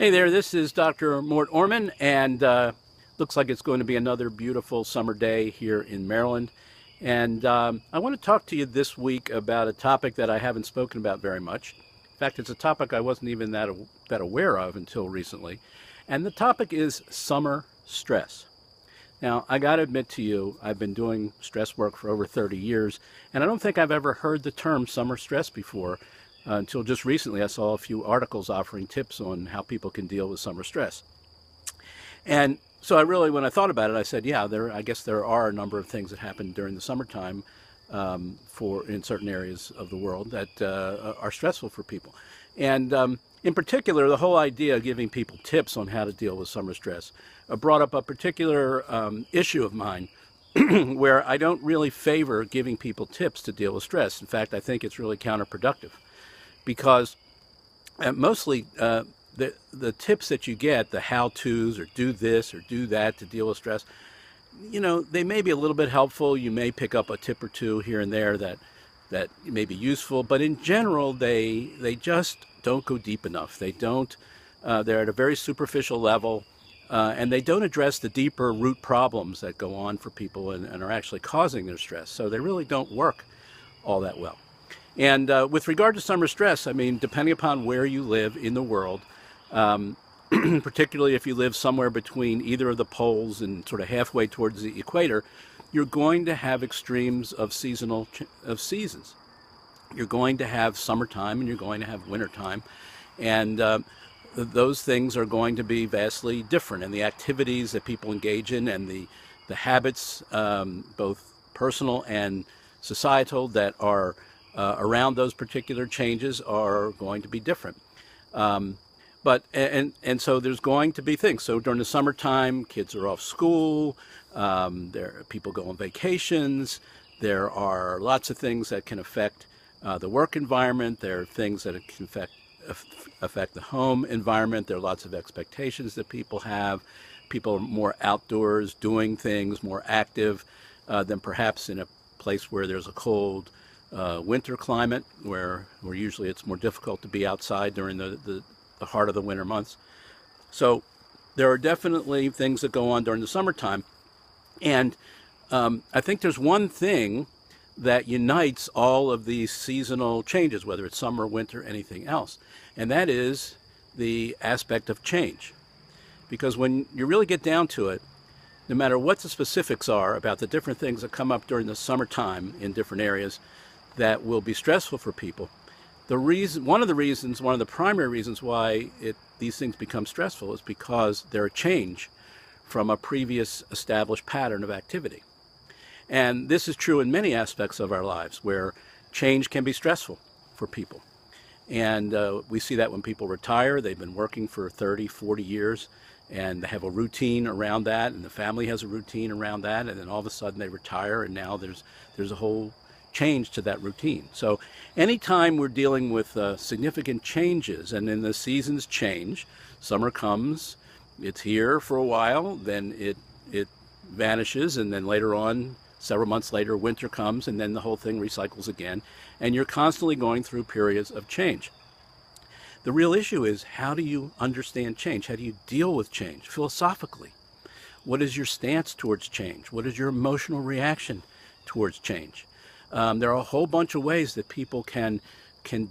Hey there, this is Dr. Mort Orman, and looks like it's going to be another beautiful summer day here in Maryland. And I want to talk to you this week about a topic that I haven't spoken about very much. In fact, it's a topic I wasn't even that aware of until recently. And the topic is summer stress. Now, I got to admit to you, I've been doing stress work for over 30 years, and I don't think I've ever heard the term summer stress before. Until just recently, I saw a few articles offering tips on how people can deal with summer stress. And so when I thought about it, I said, yeah, I guess there are a number of things that happen during the summertime in certain areas of the world that are stressful for people. And in particular, the whole idea of giving people tips on how to deal with summer stress brought up a particular issue of mine where I don't really favor giving people tips to deal with stress. In fact, I think it's really counterproductive. Because mostly the tips that you get, the how-tos or do this or do that to deal with stress, they may be a little bit helpful. You may pick up a tip or two here and there that may be useful, but in general, they just don't go deep enough. They don't. They're at a very superficial level, and they don't address the deeper root problems that go on for people and are actually causing their stress. So they really don't work all that well. And with regard to summer stress, I mean, depending upon where you live in the world, particularly if you live somewhere between either of the poles and sort of halfway towards the equator, you're going to have extremes of seasons. You're going to have summertime and you're going to have wintertime. And those things are going to be vastly different. And the activities that people engage in and the habits, both personal and societal, that are around those particular changes are going to be different. So there's going to be things. So during the summertime, kids are off school, people go on vacations, there are lots of things that can affect the work environment, there are things that can affect the home environment, there are lots of expectations that people have. People are more outdoors doing things, more active than perhaps in a place where there's a cold winter climate where usually it's more difficult to be outside during the heart of the winter months. So there are definitely things that go on during the summertime. And I think there's one thing that unites all of these seasonal changes, whether it's summer, winter, anything else, and that is the aspect of change. Because when you really get down to it, no matter what the specifics are about the different things that come up during the summertime in different areas that will be stressful for people, one of the primary reasons why these things become stressful is because they're a change from a previous established pattern of activity. And this is true in many aspects of our lives where change can be stressful for people. And we see that when people retire. They've been working for 30, 40 years, and they have a routine around that, and the family has a routine around that, and then all of a sudden they retire, and now there's a whole change to that routine. So anytime we're dealing with significant changes, and then the seasons change, summer comes, it's here for a while, then it vanishes, and then later on, several months later, winter comes, and then the whole thing recycles again, and you're constantly going through periods of change. The real issue is, how do you understand change? How do you deal with change philosophically? What is your stance towards change? What is your emotional reaction towards change? There are a whole bunch of ways that people can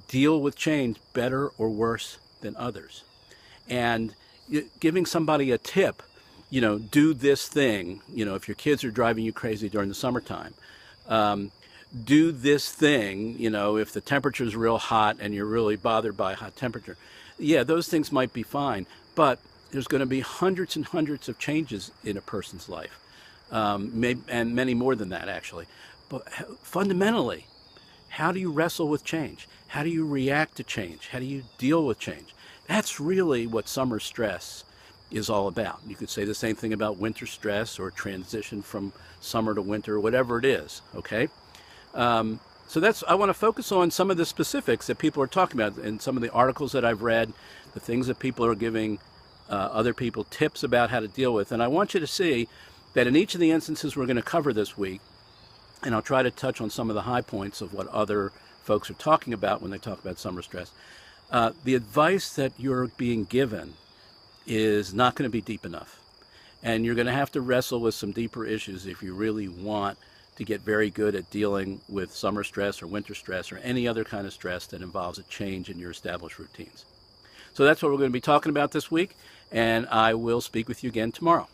deal with change better or worse than others. And giving somebody a tip, do this thing, if your kids are driving you crazy during the summertime, do this thing, if the temperature is real hot and you're really bothered by hot temperature. Yeah, those things might be fine, but there's going to be hundreds and hundreds of changes in a person's life, and many more than that, actually. But fundamentally, how do you wrestle with change? How do you react to change? How do you deal with change? That's really what summer stress is all about. You could say the same thing about winter stress or transition from summer to winter, whatever it is, okay? So I want to focus on some of the specifics that people are talking about in some of the articles that I've read, the things that people are giving other people tips about how to deal with. And I want you to see that in each of the instances we're going to cover this week, and I'll try to touch on some of the high points of what other folks are talking about when they talk about summer stress. The advice that you're being given is not going to be deep enough. And you're going to have to wrestle with some deeper issues if you really want to get very good at dealing with summer stress or winter stress or any other kind of stress that involves a change in your established routines. So that's what we're going to be talking about this week, and I will speak with you again tomorrow.